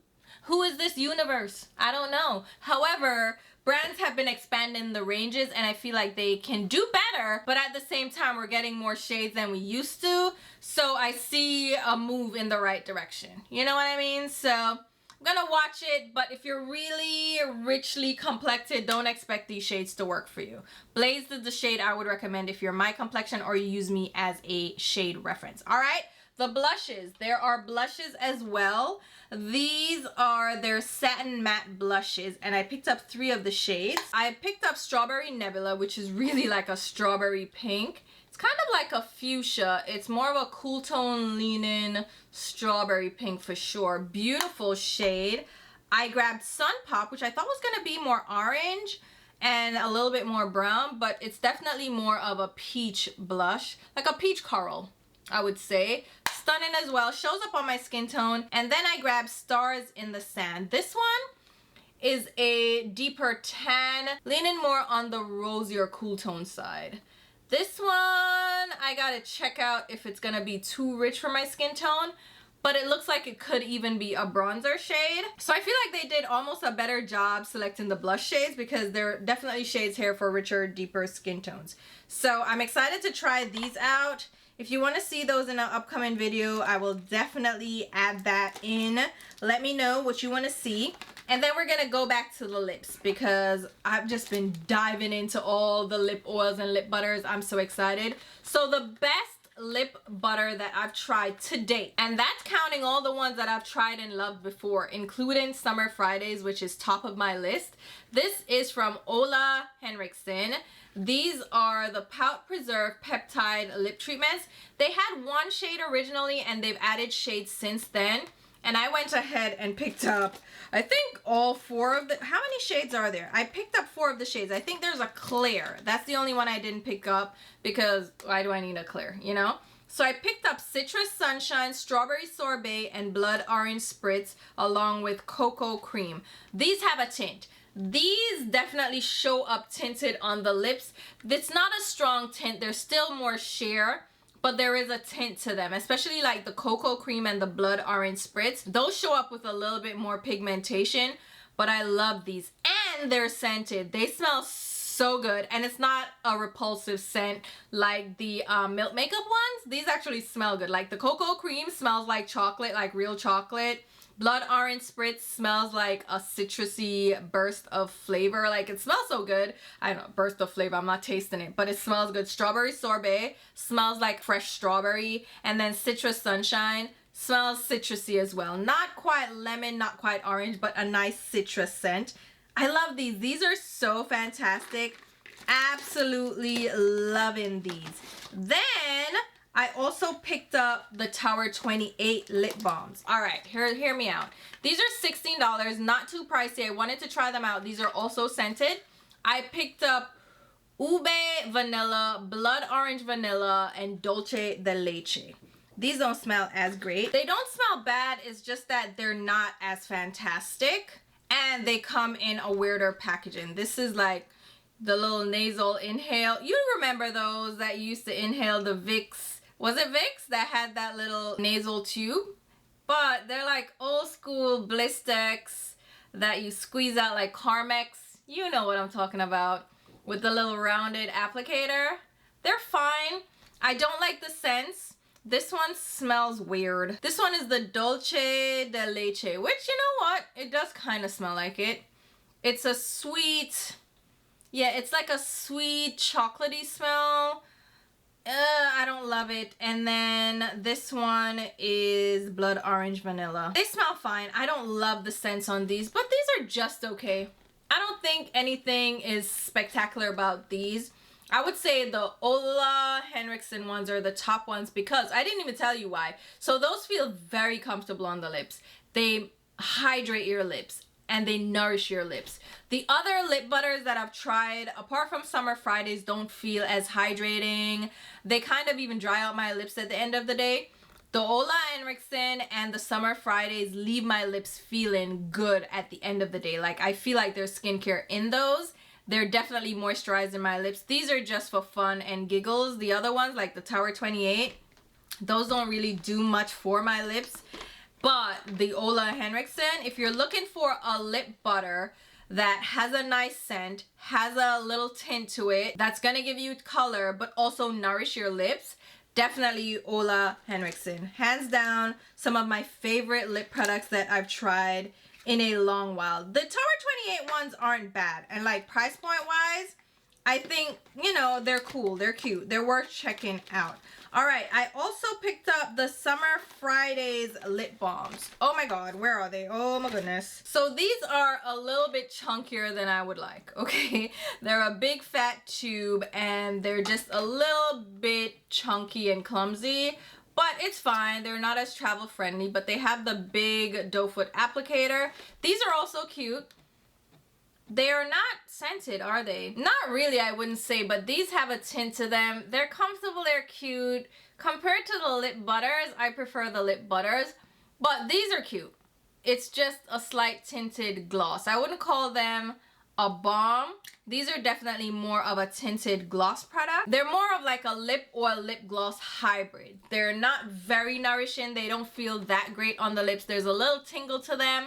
Who is this universe? I don't know. However, brands have been expanding the ranges and I feel like they can do better, but at the same time, we're getting more shades than we used to. So I see a move in the right direction. You know what I mean? So I'm gonna watch it, but if you're really richly complected, don't expect these shades to work for you. Blaze is the shade I would recommend if you're my complexion or you use me as a shade reference. All right, the blushes. There are blushes as well. These are their satin matte blushes and I picked up 3 of the shades. I picked up Strawberry Nebula, which is really like a strawberry pink. It's kind of like a fuchsia. It's more of a cool tone leaning strawberry pink for sure. Beautiful shade. I grabbed Sun Pop, which I thought was going to be more orange and a little bit more brown, but it's definitely more of a peach blush, like a peach coral, I would say. Stunning as well, shows up on my skin tone. And then I grabbed Stars in the Sand. This one is a deeper tan, leaning more on the rosier cool tone side. This one, I gotta check out if it's gonna be too rich for my skin tone, but it looks like it could even be a bronzer shade. So I feel like they did almost a better job selecting the blush shades because there are definitely shades here for richer, deeper skin tones. So I'm excited to try these out. If you want to see those in an upcoming video, I will definitely add that in. Let me know what you want to see. And then we're going to go back to the lips because I've just been diving into all the lip oils and lip butters. I'm so excited. So the best lip butter that I've tried to date, and that's counting all the ones that I've tried and loved before, including Summer Fridays, which is top of my list. This is from Ola Henriksen. These are the Pout Preserve Peptide Lip Treatments. They had 1 shade originally and they've added shades since then. And I went ahead and picked up, I think all 4 of the, how many shades are there? I picked up 4 of the shades. I think there's a clear. That's the only one I didn't pick up because why do I need a clear, you know? So I picked up Citrus Sunshine, Strawberry Sorbet, and Blood Orange Spritz along with Cocoa Cream. These have a tint. These definitely show up tinted on the lips. It's not a strong tint. There's still more sheer, but there is a tint to them, especially like the Cocoa Cream and the Blood Orange Spritz. Those show up with a little bit more pigmentation, but I love these. And they're scented. They smell so good, and it's not a repulsive scent like the Milk Makeup ones. These actually smell good. Like the Cocoa Cream smells like chocolate, like real chocolate. Blood Orange Spritz smells like a citrusy burst of flavor. Like, it smells so good. I don't know, burst of flavor, I'm not tasting it, but it smells good. Strawberry Sorbet smells like fresh strawberry. And then Citrus Sunshine smells citrusy as well. Not quite lemon, not quite orange, but a nice citrus scent. I love these. These are so fantastic. Absolutely loving these. Then I also picked up the Tower 28 lip balms. All right, hear me out. These are $16, not too pricey. I wanted to try them out. These are also scented. I picked up Ube Vanilla, Blood Orange Vanilla, and Dulce de Leche. These don't smell as great. They don't smell bad. It's just that they're not as fantastic. And they come in a weirder packaging. This is like the little nasal inhale. You remember those that used to inhale the Vicks. Was it Vicks that had that little nasal tube? But they're like old school Blistex. that you squeeze out like Carmex. You know what I'm talking about. With the little rounded applicator. They're fine. I don't like the scents. This one smells weird. This one is the Dulce de Leche, which, you know what? It does kind of smell like it. It's a sweet, yeah, it's like a sweet chocolatey smell. I don't love it. And then this one is Blood Orange Vanilla. They smell fine. I don't love the scents on these, but these are just okay. I don't think anything is spectacular about these. I would say the Ole Henriksen ones are the top ones because I didn't even tell you why. So those feel very comfortable on the lips. They hydrate your lips and they nourish your lips. The other lip butters that I've tried, apart from Summer Fridays, don't feel as hydrating. They kind of even dry out my lips at the end of the day. The Ole Henriksen and the Summer Fridays leave my lips feeling good at the end of the day. Like, I feel like there's skincare in those. They're definitely moisturizing my lips. These are just for fun and giggles. The other ones, like the Tower 28, those don't really do much for my lips. But the Ole Henriksen, if you're looking for a lip butter that has a nice scent, has a little tint to it, that's gonna give you color, but also nourish your lips, definitely Ole Henriksen. Hands down, some of my favorite lip products that I've tried in a long while. The Tower 28 ones aren't bad. And like price point wise, I think, you know, they're cool. They're cute. They're worth checking out. All right, I also picked up the Summer Fridays lip balms. Oh my God, where are they? Oh my goodness. So these are a little bit chunkier than I would like, okay? They're a big fat tube and they're just a little bit chunky and clumsy, but it's fine. They're not as travel friendly, but they have the big doe foot applicator. These are also cute. They are not scented, are they? Not really, I wouldn't say, but these have a tint to them. They're comfortable, they're cute. Compared to the lip butters, I prefer the lip butters, but these are cute. It's just a slight tinted gloss. I wouldn't call them a balm. These are definitely more of a tinted gloss product. They're more of like a lip oil lip gloss hybrid. They're not very nourishing. They don't feel that great on the lips. There's a little tingle to them,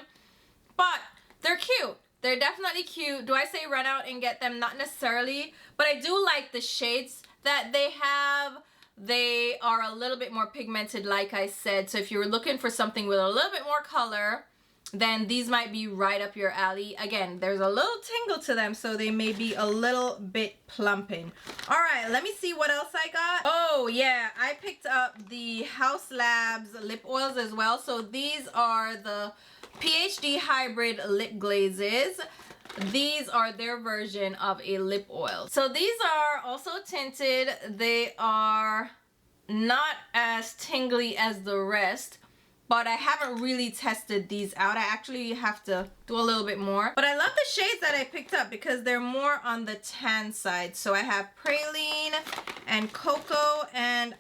but they're cute. They're definitely cute. Do I say run out and get them? Not necessarily, but I do like the shades that they have. They are a little bit more pigmented, like I said. So if you're looking for something with a little bit more color, then these might be right up your alley. Again, there's a little tingle to them, so they may be a little bit plumping. All right, let me see what else I got. Oh yeah, I picked up the Haus Labs lip oils as well. So these are the PhD hybrid lip glazes. These are their version of a lip oil. So these are also tinted. They are not as tingly as the rest, but I haven't really tested these out. I actually have to do a little bit more. But I love the shades that I picked up because they're more on the tan side. So I have Praline and Cocoa, and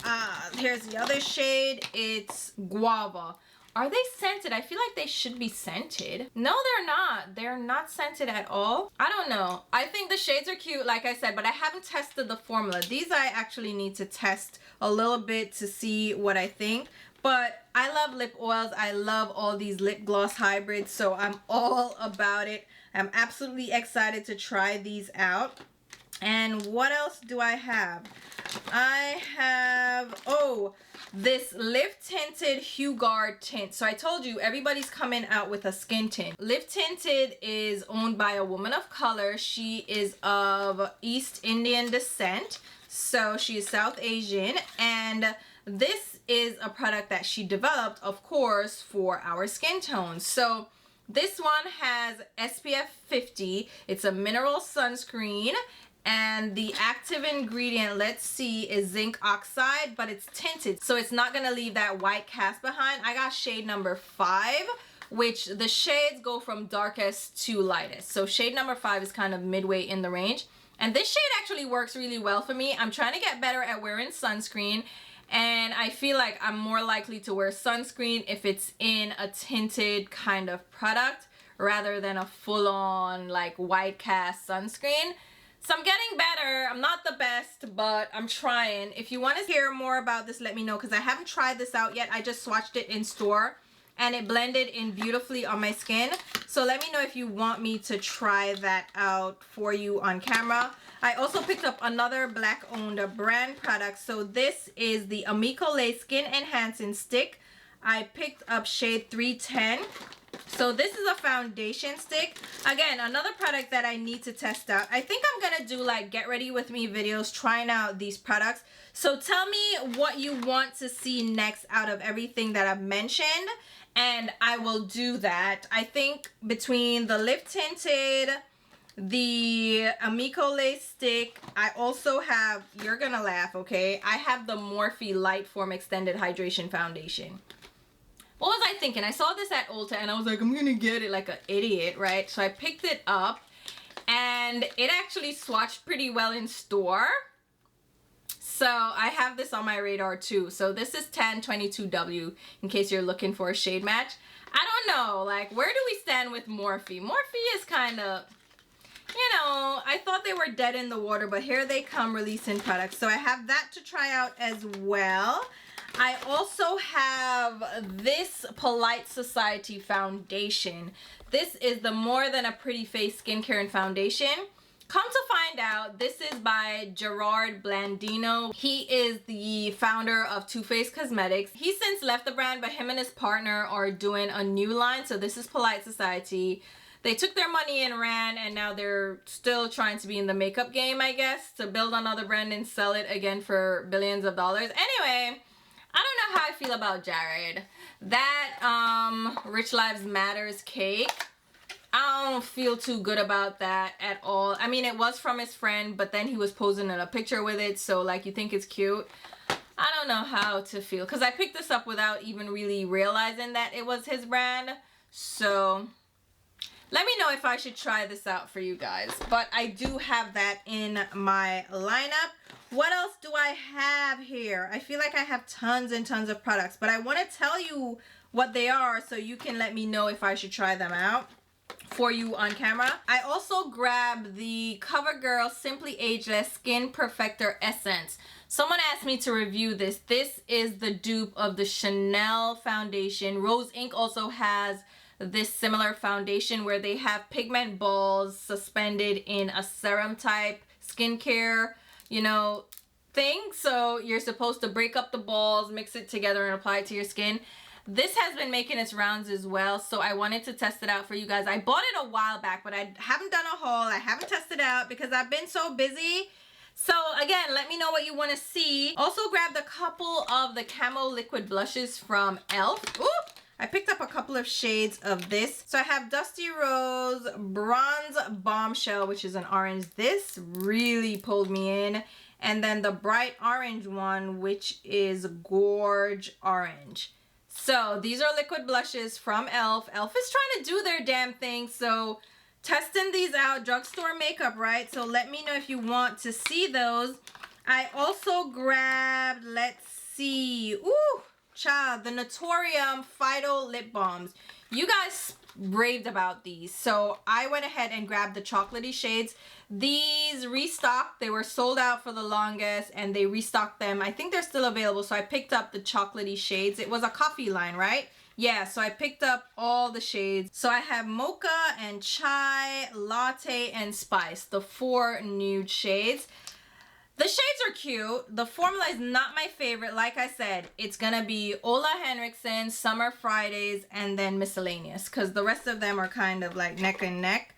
here's the other shade. It's Guava. Are they scented? I feel like they should be scented. No, they're not. They're not scented at all. I don't know. I think the shades are cute, like I said, but I haven't tested the formula. These I actually need to test a little bit to see what I think. But I love lip oils. I love all these lip gloss hybrids, so I'm all about it. I'm absolutely excited to try these out. And what else do I have? I have, oh, this Lift Tinted Hugard tint. So I told you, everybody's coming out with a skin tint. Lift Tinted is owned by a woman of color. She is of East Indian descent, so she is South Asian, and this is a product that she developed, of course, for our skin tones. So this one has SPF 50. It's a mineral sunscreen. And the active ingredient, let's see, is zinc oxide, but it's tinted, so it's not gonna leave that white cast behind. I got shade number 5, which the shades go from darkest to lightest. So shade number 5 is kind of midway in the range. And this shade actually works really well for me. I'm trying to get better at wearing sunscreen, and I feel like I'm more likely to wear sunscreen if it's in a tinted kind of product rather than a full-on like white cast sunscreen. So I'm getting better. I'm not the best, but I'm trying. If you want to hear more about this, let me know, because I haven't tried this out yet. I just swatched it in store. and it blended in beautifully on my skin. So let me know if you want me to try that out for you on camera. I also picked up another black owned brand product. So this is the Amico Lay Skin Enhancing Stick. I picked up shade 310. So this is a foundation stick. Again, another product that I need to test out. I think I'm gonna do like get ready with me videos trying out these products. So tell me what you want to see next out of everything that I've mentioned, and I will do that. I think between the lip tinted, the Amico Lay stick, I also have, you're gonna laugh, okay? I have the Morphe Light Form Extended Hydration Foundation. What was I thinking? I saw this at Ulta and I was like, I'm gonna get it like an idiot, right? So I picked it up and it actually swatched pretty well in store. So I have this on my radar too. So this is 1022W in case you're looking for a shade match. I don't know, like, where do we stand with Morphe? Morphe is kind of, you know, I thought they were dead in the water, but here they come releasing products. So I have that to try out as well. I also have this Polite Society foundation. This is the More Than a Pretty Face Skincare and Foundation. Come to find out, this is by Gerard Blandino. He is the founder of Too Faced Cosmetics. He's since left the brand, but him and his partner are doing a new line. So this is Polite Society. They took their money and ran, and now they're still trying to be in the makeup game, I guess, to build another brand and sell it again for billions of dollars. Anyway, I don't know how I feel about Jared. That Rich Lives Matters cake, I don't feel too good about that at all. I mean, it was from his friend, but then he was posing in a picture with it, so like you think it's cute. I don't know how to feel, because I picked this up without even really realizing that it was his brand. So let me know if I should try this out for you guys. But I do have that in my lineup. What else do I have here? I feel like I have tons and tons of products, but I want to tell you what they are so you can let me know if I should try them out for you on camera. I also grabbed the CoverGirl Simply Ageless Skin Perfector Essence. Someone asked me to review this. This is the dupe of the Chanel foundation. Rose Inc. also has this similar foundation where they have pigment balls suspended in a serum type skincare, you know, thing. So you're supposed to break up the balls, mix it together, and apply it to your skin. This has been making its rounds as well, so I wanted to test it out for you guys. I bought it a while back, but I haven't done a haul. I haven't tested it out because I've been so busy. So again, let me know what you want to see. Also grabbed a couple of the Camo Liquid Blushes from e.l.f. Ooh! I picked up a couple of shades of this. So I have Dusty Rose Bronze Bombshell, which is an orange. This really pulled me in. And then the bright orange one, which is Gorge Orange. So these are liquid blushes from e.l.f. e.l.f. is trying to do their damn thing. So testing these out, drugstore makeup, right? So let me know if you want to see those. I also grabbed, let's see, ooh, child, the Naturium Phyto Lip Balms. You guys raved about these, so I went ahead and grabbed the chocolatey shades. These restocked. They were sold out for the longest, and they restocked them. I think they're still available, so I picked up the chocolatey shades. It was a coffee line, right? Yeah, so I picked up all the shades. So I have Mocha and Chai, Latte, and Spice, the 4 nude shades. The shades are cute. The formula is not my favorite. Like I said, it's gonna be Ola Henriksen, Summer Fridays, and then miscellaneous, because the rest of them are kind of like neck and neck.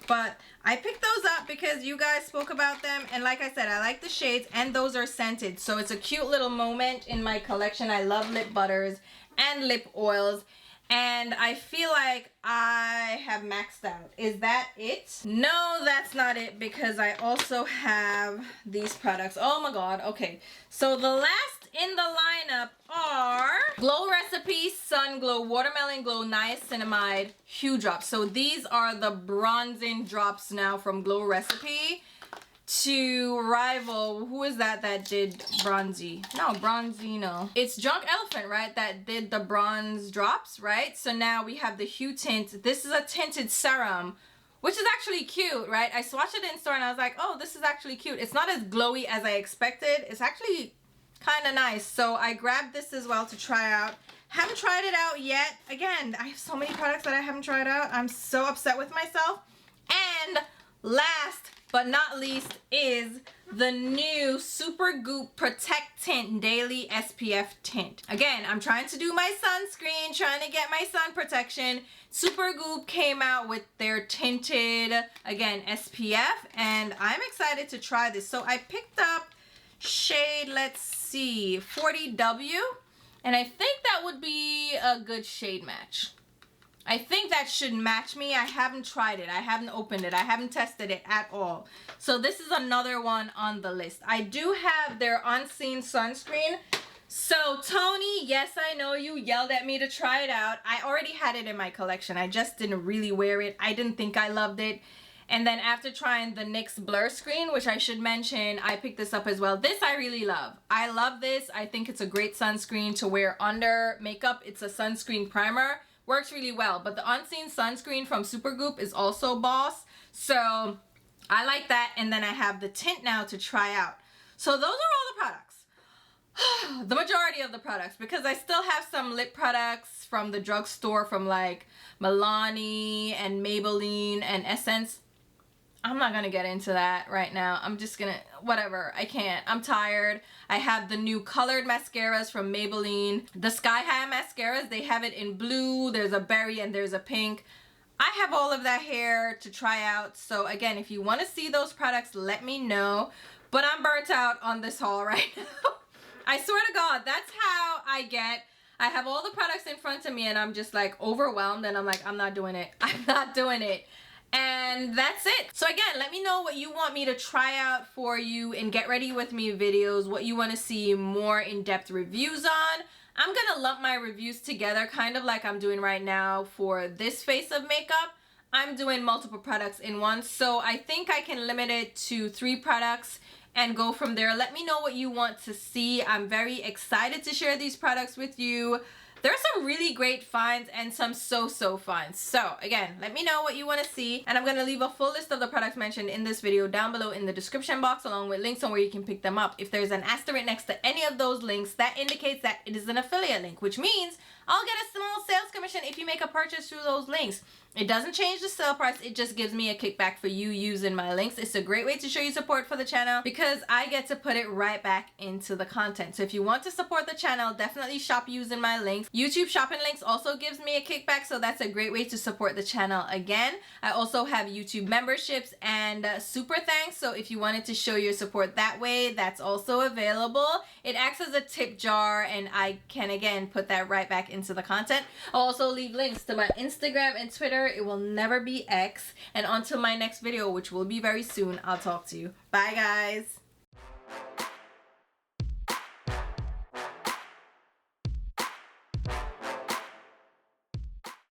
But I picked those up because you guys spoke about them, and like I said, I like the shades, and those are scented, so it's a cute little moment in my collection. I love lip butters and lip oils, and I feel like I have maxed out. Is that it? No, that's not it, because I also have these products. Oh my god. Okay, so the last in the lineup are Glow Recipe Sun Glow Watermelon Glow Niacinamide Hue Drops. So these are the bronzing drops now from Glow Recipe to rival, who is that did Bronzy? No, Bronzino. It's Drunk Elephant, right? That did the bronze drops, right? So now we have the Hue Tint. This is a tinted serum, which is actually cute, right? I swatched it in store and I was like, oh, this is actually cute. It's not as glowy as I expected. It's actually kind of nice. So I grabbed this as well to try out. Haven't tried it out yet. Again, I have so many products that I haven't tried out. I'm so upset with myself. And last but not least is the new Super Goop Protect Tint Daily SPF Tint. Again, I'm trying to do my sunscreen, trying to get my sun protection. Super Goop came out with their tinted, again, SPF, and I'm excited to try this. So I picked up shade, let's see, 40W, and I think that would be a good shade match. I think that should match me. I haven't tried it. I haven't opened it. I haven't tested it at all. So this is another one on the list. I do have their Unseen sunscreen. So Tony, yes, I know you yelled at me to try it out. I already had it in my collection. I just didn't really wear it. I didn't think I loved it. And then after trying the NYX Blur Screen, which I should mention, I picked this up as well. This I really love. I love this. I think it's a great sunscreen to wear under makeup. It's a sunscreen primer. Works really well. But the Unseen sunscreen from Super Goop is also boss. So I like that. And then I have the tint now to try out. So those are all the products. The majority of the products, because I still have some lip products from the drugstore from like Milani and Maybelline and Essence. I'm not gonna get into that right now. I'm just gonna, whatever, I can't. I'm tired. I have the new colored mascaras from Maybelline. The Sky High mascaras, they have it in blue, there's a berry, and there's a pink. I have all of that here to try out. So again, if you wanna see those products, let me know. But I'm burnt out on this haul right now. I swear to God, that's how I get. I have all the products in front of me and I'm just like overwhelmed and I'm like, I'm not doing it. I'm not doing it. And that's it. So again, let me know what you want me to try out for you in Get Ready With Me videos, what you want to see more in-depth reviews on. I'm gonna lump my reviews together kind of like I'm doing right now for this face of makeup. I'm doing multiple products in one, so I think I can limit it to 3 products and go from there. Let me know what you want to see. I'm very excited to share these products with you. There's some really great finds and some so finds. So again, let me know what you want to see, and I'm going to leave a full list of the products mentioned in this video down below in the description box, along with links on where you can pick them up. If there's an asterisk next to any of those links, that indicates that it is an affiliate link, which means I'll get a small sales commission if you make a purchase through those links. It doesn't change the sale price, it just gives me a kickback for you using my links. It's a great way to show you support for the channel because I get to put it right back into the content. So if you want to support the channel, definitely shop using my links. YouTube shopping links also gives me a kickback, so that's a great way to support the channel again. I also have YouTube memberships and super thanks, so if you wanted to show your support that way, that's also available. It acts as a tip jar and I can again put that right back into the content. I'll also leave links to my Instagram and Twitter. It will never be X. And until my next video, which will be very soon, I'll talk to you. Bye guys.